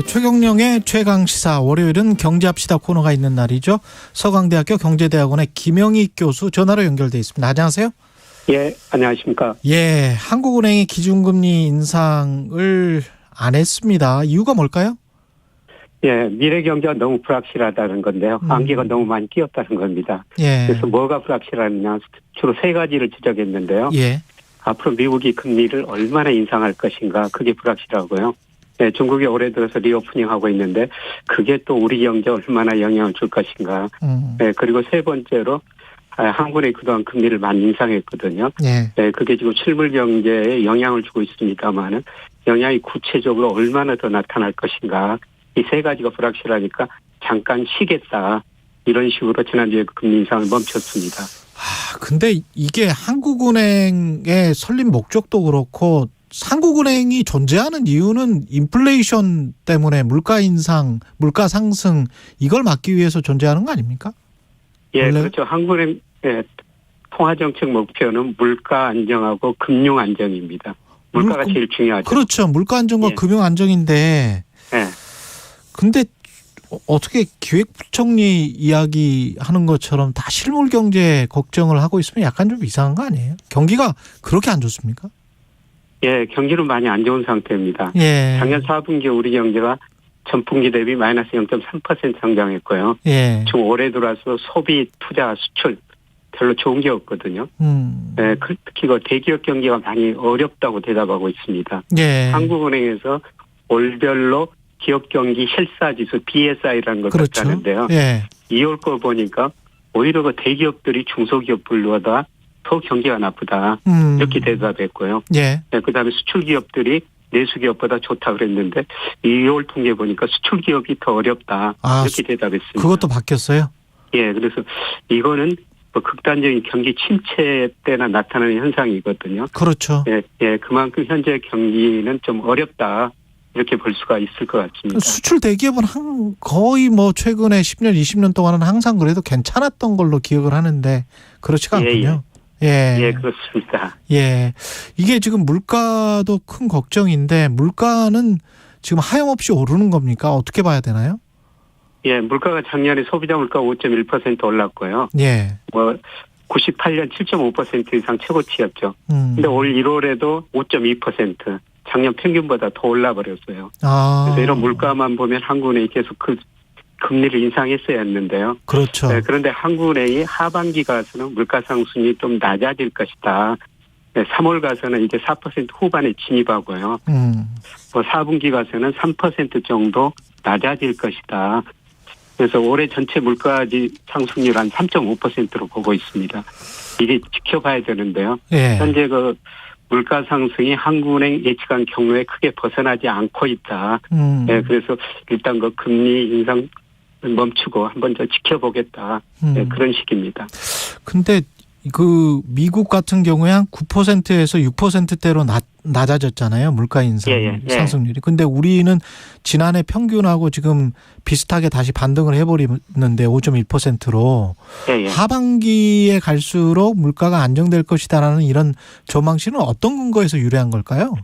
네, 최경영의 최강시사 월요일은 경제합시다 코너가 있는 날이죠. 서강대학교 경제대학원의 김영희 교수 전화로 연결돼 있습니다. 안녕하세요. 예, 안녕하십니까. 예, 한국은행이 기준금리 인상을 안 했습니다. 이유가 뭘까요? 예, 미래 경제가 너무 불확실하다는 건데요. 안개가 너무 많이 끼었다는 겁니다. 예. 그래서 뭐가 불확실하느냐 주로 세 가지를 지적했는데요. 예. 앞으로 미국이 금리를 얼마나 인상할 것인가 그게 불확실하고요. 네, 중국이 올해 들어서 리오프닝하고 있는데 그게 또 우리 경제에 얼마나 영향을 줄 것인가. 네, 그리고 세 번째로 한국은행이 그동안 금리를 많이 인상했거든요. 예. 네, 그게 지금 실물 경제에 영향을 주고 있습니다만은 영향이 구체적으로 얼마나 더 나타날 것인가. 이 세 가지가 불확실하니까 잠깐 쉬겠다. 이런 식으로 지난주에 금리 인상을 멈췄습니다. 근데 이게 한국은행의 설립 목적도 그렇고 한국은행이 존재하는 이유는 인플레이션 때문에 물가 인상, 물가 상승 이걸 막기 위해서 존재하는 거 아닙니까? 예, 원래? 그렇죠. 한국은행 통화정책 목표는 물가 안정하고 금융 안정입니다. 물가가 제일 중요하죠. 그렇죠. 물가 안정과 예. 금융 안정인데. 예. 근데 어떻게 기획부총리 이야기하는 것처럼 다 실물 경제 걱정을 하고 있으면 약간 좀 이상한 거 아니에요? 경기가 그렇게 안 좋습니까? 예, 경기는 많이 안 좋은 상태입니다. 예. 작년 4분기 우리 경제가 전분기 대비 마이너스 0.3% 성장했고요. 예. 지금 올해 들어와서 소비, 투자, 수출 별로 좋은 게 없거든요. 예, 특히 그 대기업 경기가 많이 어렵다고 대답하고 있습니다. 예. 한국은행에서 월별로 기업 경기 실사지수 BSI라는 걸 그렇죠. 갖다는데요. 예. 2월 거 보니까 오히려 그 대기업들이 중소기업들보다 더 경기가 나쁘다. 이렇게 대답했고요. 예. 네, 그다음에 수출기업들이 내수기업보다 좋다 그랬는데 2월 통계 보니까 수출기업이 더 어렵다. 이렇게 대답했습니다. 그것도 바뀌었어요? 예, 그래서 이거는 뭐 극단적인 경기 침체 때나 나타나는 현상이거든요. 그렇죠. 예, 예, 그만큼 현재 경기는 좀 어렵다. 이렇게 볼 수가 있을 것 같습니다. 수출 대기업은 거의 뭐 최근에 10년, 20년 동안은 항상 그래도 괜찮았던 걸로 기억을 하는데 그렇지가 않군요. 예. 예, 그렇습니다. 예. 이게 지금 물가도 큰 걱정인데 물가는 지금 하염없이 오르는 겁니까? 어떻게 봐야 되나요? 예, 물가가 작년에 소비자 물가가 5.1% 올랐고요. 예. 98년 7.5% 이상 최고치였죠. 근데 올 1월에도 5.2%. 작년 평균보다 더 올라버렸어요. 그래서 이런 물가만 보면 한국은행이 계속 그 금리를 인상했어야 했는데요. 그렇죠. 네, 그런데 한국은행이 하반기 가서는 물가 상승이 좀 낮아질 것이다. 네, 3월 가서는 이제 4% 후반에 진입하고요. 4분기 가서는 3% 정도 낮아질 것이다. 그래서 올해 전체 물가지 상승률 한 3.5%로 보고 있습니다. 이게 지켜봐야 되는데요. 예. 현재 그 물가 상승이 한국은행 예측한 경로에 크게 벗어나지 않고 있다. 네, 그래서 일단 그 금리 인상 멈추고 한번 더 지켜보겠다. 네, 그런 식입니다. 근데 그 미국 같은 경우에 한 9%에서 6%대로 낮아졌잖아요. 물가 인상 상승률이. 근데 우리는 지난해 평균하고 지금 비슷하게 다시 반등을 해버리는데 5.1%로 하반기에 갈수록 물가가 안정될 것이다라는 이런 전망치는 어떤 근거에서 유래한 걸까요?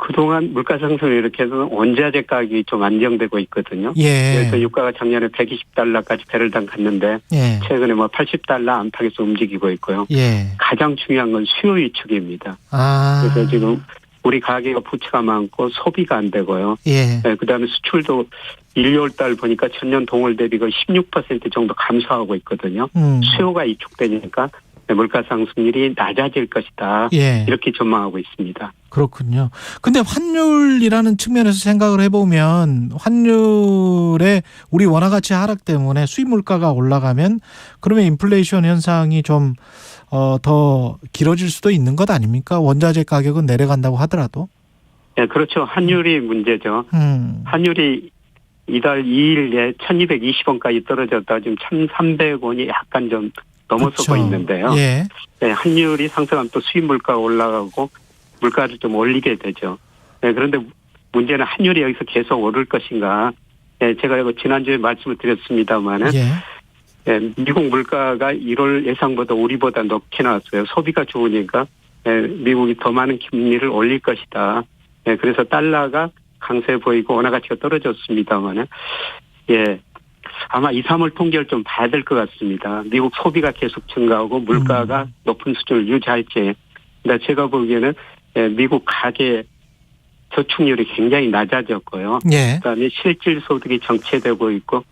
그동안 물가 상승을 이렇게 해서 원자재 가격이 좀 안정되고 있거든요. 예. 그래서 유가가 작년에 120달러까지 배럴당 갔는데 최근에 80달러 안팎에서 움직이고 있고요. 예. 가장 중요한 건 수요 위축입니다. 그래서 지금 우리 가계가 부채가 많고 소비가 안 되고요. 예. 네, 그다음에 수출도 1, 2월 달 보니까 전년 동월 대비 16% 정도 감소하고 있거든요. 수요가 위축되니까 물가 상승률이 낮아질 것이다. 예. 이렇게 전망하고 있습니다. 그렇군요. 근데 환율이라는 측면에서 생각을 해보면 환율의 우리 원화 가치 하락 때문에 수입 물가가 올라가면 그러면 인플레이션 현상이 좀 더 길어질 수도 있는 것 아닙니까? 원자재 가격은 내려간다고 하더라도. 네, 그렇죠. 환율이 문제죠. 환율이 이달 2일에 1220원까지 떨어졌다 지금 1300원이 약간 좀 넘어서고 있는데요. 예. 네, 환율이 상승하면 또 수입 물가가 올라가고 물가를 좀 올리게 되죠. 네, 그런데 문제는 환율이 여기서 계속 오를 것인가. 네, 제가 이거 지난주에 말씀을 드렸습니다만은 네, 미국 물가가 1월 예상보다 우리보다 높게 나왔어요. 소비가 좋으니까 네, 미국이 더 많은 금리를 올릴 것이다. 네, 그래서 달러가 강세 보이고 원화 가치가 떨어졌습니다만은 예. 아마 2, 3월 통계를 좀 봐야 될 것 같습니다. 미국 소비가 계속 증가하고 물가가 높은 수준을 유지할지. 근데 제가 보기에는 미국 가계 저축률이 굉장히 낮아졌고요. 예. 그다음에 실질 소득이 정체되고 있고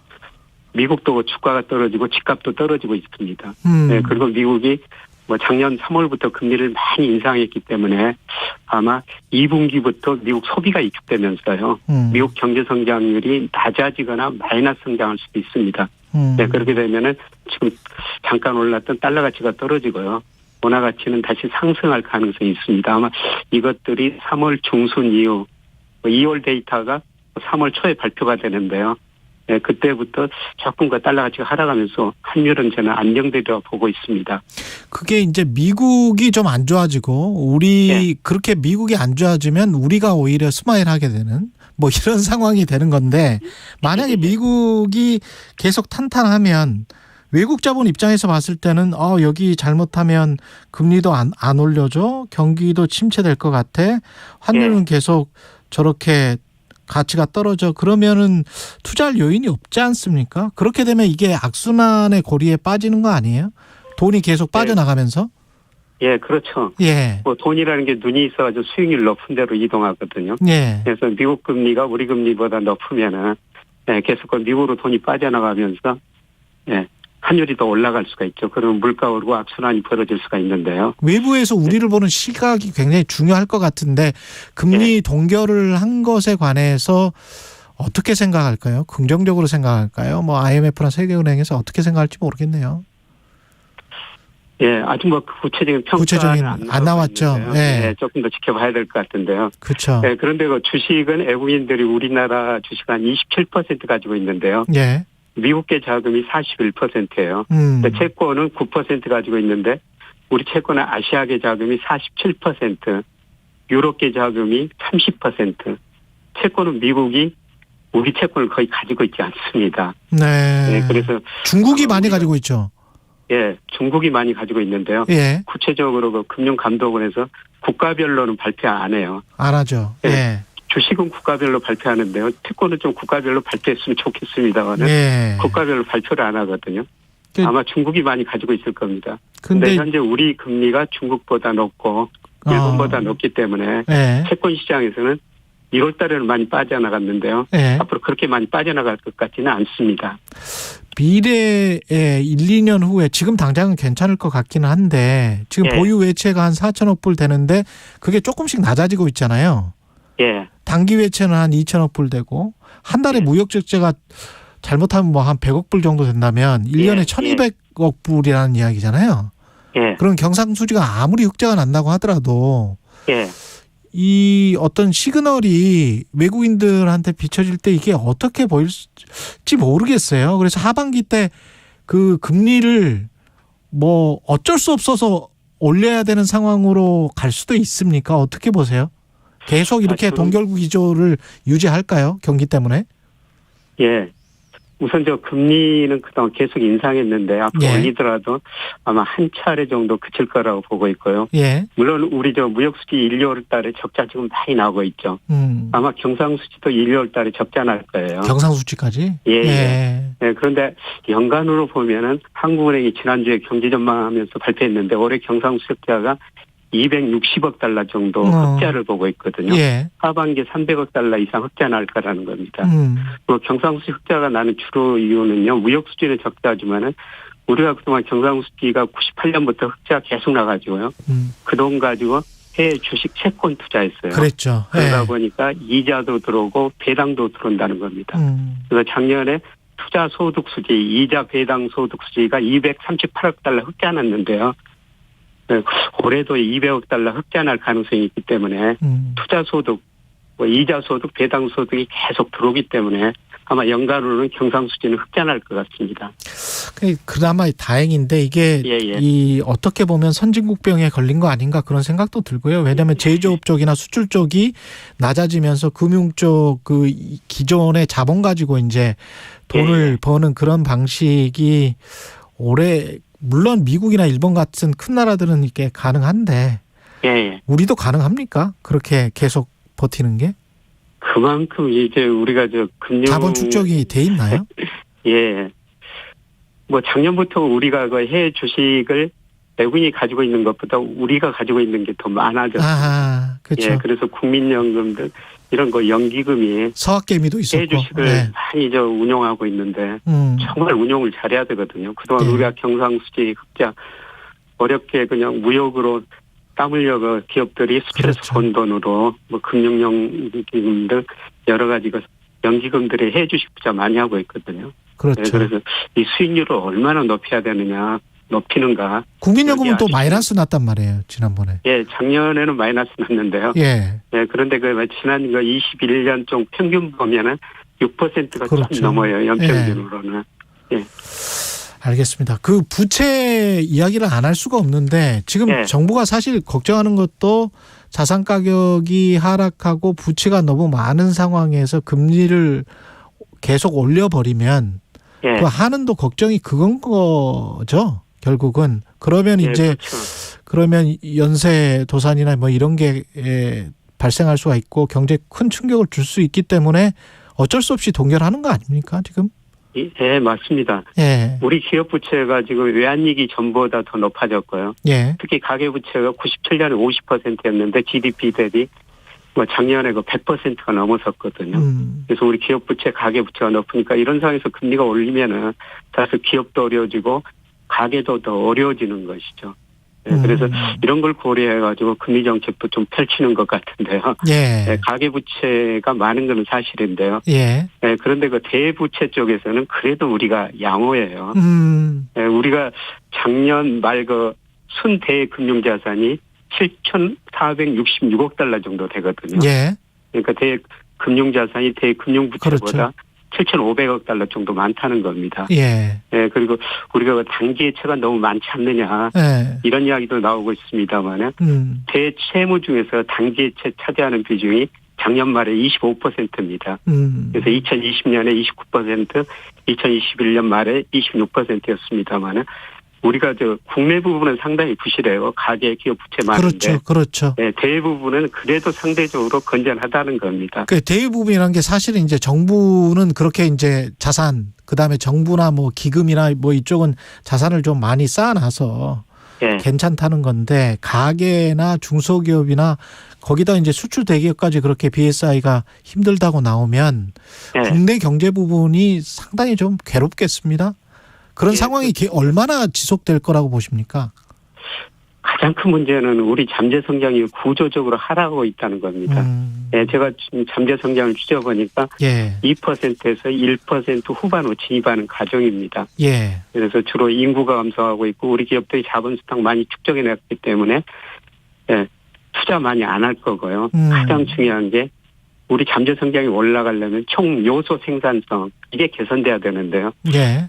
미국도 주가가 떨어지고 집값도 떨어지고 있습니다. 네, 그리고 미국이 뭐 작년 3월부터 금리를 많이 인상했기 때문에 아마 2분기부터 미국 소비가 위축되면서요. 미국 경제 성장률이 낮아지거나 마이너스 성장할 수도 있습니다. 네, 그렇게 되면은 지금 잠깐 올랐던 달러 가치가 떨어지고요. 원화 가치는 다시 상승할 가능성이 있습니다. 아마 이것들이 3월 중순 이후 2월 데이터가 3월 초에 발표가 되는데요. 네, 그때부터 조금 더 달러 가치가 하락하면서 환율은 저는 안정되리라고 보고 있습니다. 그게 이제 미국이 좀 안 좋아지고 우리 그렇게 미국이 안 좋아지면 우리가 오히려 스마일하게 되는 뭐 이런 상황이 되는 건데 만약에 미국이 계속 탄탄하면 외국 자본 입장에서 봤을 때는 여기 잘못하면 금리도 안 올려줘 경기도 침체될 것 같아 환율은 계속 저렇게 가치가 떨어져 그러면은 투자할 요인이 없지 않습니까? 그렇게 되면 이게 악순환의 고리에 빠지는 거 아니에요? 돈이 계속 빠져나가면서? 예, 그렇죠. 예. 뭐 돈이라는 게 눈이 있어가지고 수익률 높은 데로 이동하거든요. 예. 그래서 미국 금리가 우리 금리보다 높으면은 계속 미국으로 돈이 빠져나가면서 환율이 더 올라갈 수가 있죠. 그러면 물가 오르고 악순환이 벌어질 수가 있는데요. 외부에서 우리를 보는 시각이 굉장히 중요할 것 같은데 금리 동결을 한 것에 관해서 어떻게 생각할까요? 긍정적으로 생각할까요? 뭐 IMF나 세계은행에서 어떻게 생각할지 모르겠네요. 예, 아직 뭐 구체적인 평가는 안 나왔죠. 예. 조금 더 지켜봐야 될 것 같은데요. 그렇죠. 예, 그런데 그 주식은 외국인들이 우리나라 주식 한 27% 가지고 있는데요. 예. 미국계 자금이 41%예요. 근데 채권은 9% 가지고 있는데 우리 채권은 아시아계 자금이 47%, 유럽계 자금이 30%. 채권은 미국이 우리 채권을 거의 가지고 있지 않습니다. 네. 그래서 중국이 많이 가지고 있죠. 예, 중국이 많이 가지고 있는데요. 예. 구체적으로 그 금융감독원에서 국가별로는 발표 안 해요. 안 하죠. 예. 주식은 국가별로 발표하는데요. 채권은 좀 국가별로 발표했으면 좋겠습니다만은 국가별로 발표를 안 하거든요. 아마 중국이 많이 가지고 있을 겁니다. 근데 현재 우리 금리가 중국보다 높고 일본보다 높기 때문에 채권 시장에서는 1월 달에는 많이 빠져나갔는데요. 앞으로 그렇게 많이 빠져나갈 것 같지는 않습니다. 미래에 1, 2년 후에 지금 당장은 괜찮을 것 같기는 한데 지금 보유 외채가 한 4천억 불 되는데 그게 조금씩 낮아지고 있잖아요. 예. 단기 외채는 한 2천억 불 되고 한 달에 무역 적재가 잘못하면 뭐 한 100억 불 정도 된다면 1년에 1,200억 불이라는 이야기잖아요. 그럼 경상수지가 아무리 흑자가 난다고 하더라도 이 어떤 시그널이 외국인들한테 비춰질 때 이게 어떻게 보일지 모르겠어요. 그래서 하반기 때 그 금리를 뭐 어쩔 수 없어서 올려야 되는 상황으로 갈 수도 있습니까? 어떻게 보세요? 계속 이렇게 동결구 기조를 유지할까요? 경기 때문에? 예. 우선 저 금리는 그동안 계속 인상했는데 앞으로 올리더라도 아마 한 차례 정도 그칠 거라고 보고 있고요. 물론 우리 저 무역수지 1, 2월 달에 적자 지금 많이 나오고 있죠. 아마 경상수지도 1, 2월 달에 적자 날 거예요. 경상수지까지? 예. 그런데 연간으로 보면은 한국은행이 지난주에 경제전망하면서 발표했는데 올해 경상수지 적자가 260억 달러 정도 흑자를 보고 있거든요. 하반기에 300억 달러 이상 흑자 날 거라는 겁니다. 경상수지 흑자가 나는 주로 이유는요. 무역 수지는 적자지만은 우리가 그동안 경상수지가 98년부터 흑자 계속 나가지고요. 그 돈 가지고 해외 주식 채권 투자했어요. 그랬죠. 그러다 보니까 이자도 들어오고 배당도 들어온다는 겁니다. 그래서 작년에 투자 소득 수지, 이자 배당 소득 수지가 238억 달러 흑자 났는데요. 올해도 200억 달러 흑자 날 가능성이 있기 때문에 투자 소득, 이자 소득, 배당 소득이 계속 들어오기 때문에 아마 연간으로는 경상수지는 흑자 날 것 같습니다. 그나마 다행인데 이게 이 어떻게 보면 선진국병에 걸린 거 아닌가 그런 생각도 들고요. 왜냐하면 제조업 쪽이나 수출 쪽이 낮아지면서 금융 쪽 그 기존의 자본 가지고 이제 돈을 버는 그런 방식이 올해 물론 미국이나 일본 같은 큰 나라들은 이게 가능한데 우리도 가능합니까? 그렇게 계속 버티는 게? 그만큼 이제 우리가 금융 자본 축적이 돼 있나요? 예. 뭐 작년부터 우리가 그 해외 주식을 외국인이 가지고 있는 것보다 우리가 가지고 있는 게 더 많아졌어요. 아, 그렇죠. 예, 그래서 국민연금들 이런 거 연기금이 서학개미도 있었고 해외 주식을 많이 운용하고 있는데 정말 운용을 잘해야 되거든요. 그동안 우리가 경상수지 흑자 어렵게 그냥 무역으로 땀 흘려 그 기업들이 수출해서 번 돈으로 뭐 금융연기금들 여러 가지 연기금들이 해외 주식 투자 많이 하고 있거든요. 그렇죠. 네, 그래서 이 수익률을 얼마나 높여야 되느냐, 높이는가. 국민연금은 또 마이너스 났단 말이에요, 지난번에. 예, 작년에는 마이너스 났는데요. 예. 예, 그런데 지난 21년 좀 평균 보면은 6%가 그렇죠. 좀 넘어요, 연평균으로는. 예. 알겠습니다. 그 부채 이야기를 안 할 수가 없는데 지금 정부가 사실 걱정하는 것도 자산 가격이 하락하고 부채가 너무 많은 상황에서 금리를 계속 올려버리면 그 한은도 걱정이 그건 거죠. 결국은 그러면 이제 그렇죠. 그러면 연쇄 도산이나 뭐 이런 게 발생할 수가 있고 경제에 큰 충격을 줄 수 있기 때문에 어쩔 수 없이 동결하는 거 아닙니까 지금? 예, 맞습니다. 예. 우리 기업 부채가 지금 외환위기 전보다 더 높아졌고요. 예. 특히 가계부채가 97년에 50%였는데 GDP 대비 뭐 작년에 100%가 넘어섰거든요. 그래서 우리 기업 부채, 가계 부채가 높으니까 이런 상황에서 금리가 올리면은 사실 기업도 어려워지고 가계도 더 어려워지는 것이죠. 네, 그래서 이런 걸 고려해가지고 금리 정책도 좀 펼치는 것 같은데요. 예. 네, 가계 부채가 많은 건 사실인데요. 예. 네, 그런데 그 대부채 쪽에서는 그래도 우리가 양호해요. 네, 우리가 작년 말 순대 금융자산이 7,466억 달러 정도 되거든요. 예. 그러니까 금융자산이 금융부채보다 그렇죠. 7,500억 달러 정도 많다는 겁니다. 예. 네, 그리고 우리가 단기예채가 너무 많지 않느냐 이런 이야기도 나오고 있습니다만은 대채무 중에서 단기예채 차지하는 비중이 작년 말에 25%입니다. 그래서 2020년에 29%, 2021년 말에 26%였습니다만은 우리가 국내 부분은 상당히 부실해요. 가계 기업 부채 많은데. 그렇죠. 네, 대부분은 그래도 상대적으로 건전하다는 겁니다. 그 대부분이라는 게 사실은 이제 정부는 그렇게 이제 자산, 그다음에 정부나 뭐 기금이나 뭐 이쪽은 자산을 좀 많이 쌓아놔서 괜찮다는 건데 가계나 중소기업이나 거기다 이제 수출 대기업까지 그렇게 BSI가 힘들다고 나오면 국내 경제 부분이 상당히 좀 괴롭겠습니다. 그런 상황이 얼마나 지속될 거라고 보십니까? 가장 큰 문제는 우리 잠재 성장이 구조적으로 하락하고 있다는 겁니다. 제가 지금 잠재 성장을 추려보니까 2%에서 1% 후반으로 진입하는 과정입니다. 그래서 주로 인구가 감소하고 있고 우리 기업들이 자본 수탁 많이 축적해냈기 때문에 투자 많이 안 할 거고요. 가장 중요한 게 우리 잠재 성장이 올라가려면 총 요소 생산성 이게 개선돼야 되는데요.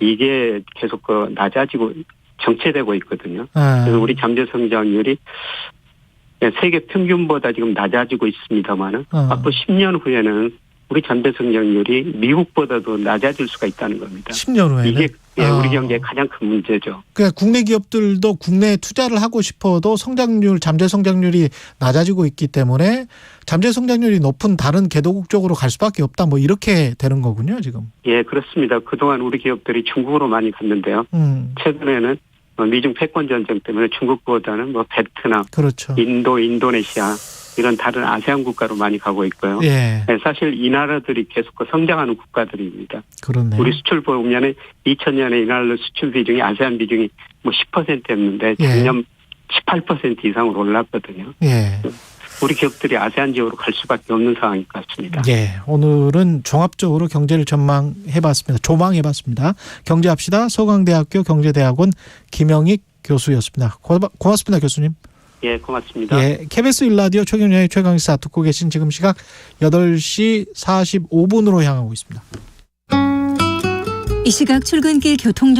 이게 계속 낮아지고 정체되고 있거든요. 그래서 우리 잠재 성장률이 세계 평균보다 지금 낮아지고 있습니다만은 앞으로 10년 후에는 우리 잠재 성장률이 미국보다도 낮아질 수가 있다는 겁니다. 10년 후에는? 이게 우리 경제의 가장 큰 문제죠. 그러니까 국내 기업들도 국내에 투자를 하고 싶어도 잠재 성장률이 낮아지고 있기 때문에 잠재 성장률이 높은 다른 개도국 쪽으로 갈 수밖에 없다. 뭐 이렇게 되는 거군요, 지금. 예, 그렇습니다. 그동안 우리 기업들이 중국으로 많이 갔는데요. 최근에는 미중 패권 전쟁 때문에 중국보다는 뭐 베트남, 인도네시아 이런 다른 아세안 국가로 많이 가고 있고요. 사실 이 나라들이 계속 성장하는 국가들입니다. 그렇네요. 우리 수출 보면은 2000년에 이 나라 수출 비중이 아세안 비중이 뭐 10%였는데 작년 18% 이상으로 올랐거든요. 우리 기업들이 아세안 지역으로 갈 수밖에 없는 상황인 것 같습니다. 오늘은 종합적으로 경제를 조망해봤습니다. 경제합시다. 서강대학교 경제대학원 김영익 교수였습니다. 고맙습니다, 교수님. 고맙습니다. KBS 1라디오 최경영의 최강시사 듣고 계신 지금 시각 8시 45분으로 향하고 있습니다. 이 시각 출근길 교통